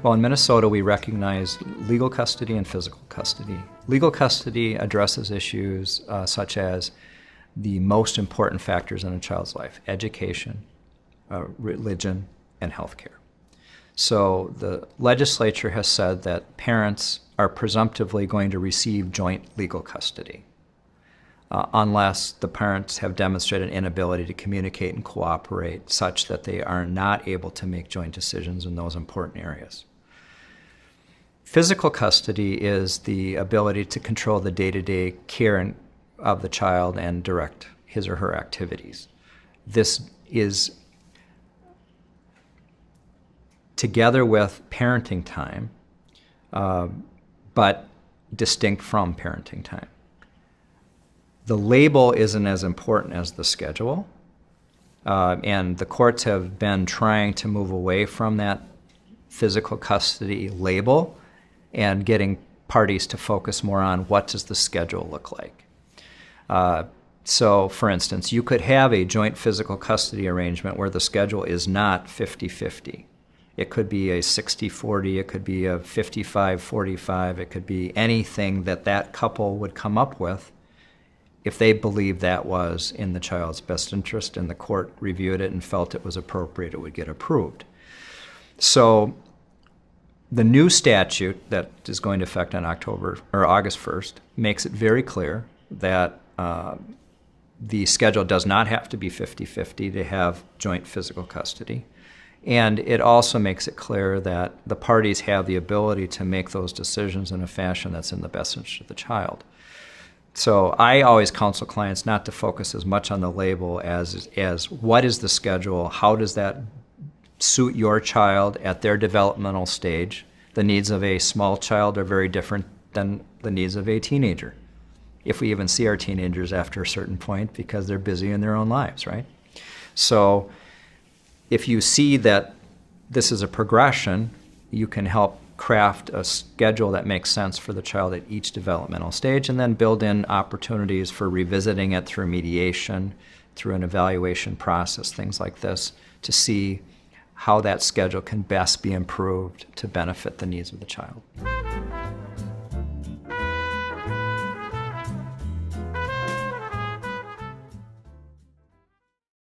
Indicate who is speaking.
Speaker 1: Well, in Minnesota, we recognize legal custody and physical custody. Legal custody addresses issues such as the most important factors in a child's life: education, religion, and healthcare. So the legislature has said that parents are presumptively going to receive joint legal custody unless the parents have demonstrated an inability to communicate and cooperate such that they are not able to make joint decisions in those important areas. Physical custody is the ability to control the day-to-day care of the child and direct his or her activities. This is together with parenting time, but distinct from parenting time. The label isn't as important as the schedule, and the courts have been trying to move away from that physical custody label and getting parties to focus more on what does the schedule look like. So, for instance, you could have a joint physical custody arrangement where the schedule is not 50-50. It could be a 60-40, it could be a 55-45, it could be anything that that couple would come up with if they believed that was in the child's best interest and the court reviewed it and felt it was appropriate, it would get approved. So the new statute that is going to affect on August 1st makes it very clear that the schedule does not have to be 50-50 to have joint physical custody. And it also makes it clear that the parties have the ability to make those decisions in a fashion that's in the best interest of the child. So I always counsel clients not to focus as much on the label as what is the schedule, how does that suit your child at their developmental stage. The needs of a small child are very different than the needs of a teenager, if we even see our teenagers after a certain point, because they're busy in their own lives, right? So if you see that this is a progression, you can help craft a schedule that makes sense for the child at each developmental stage, and then build in opportunities for revisiting it through mediation, through an evaluation process, things like this, to see how that schedule can best be improved to benefit the needs of the child.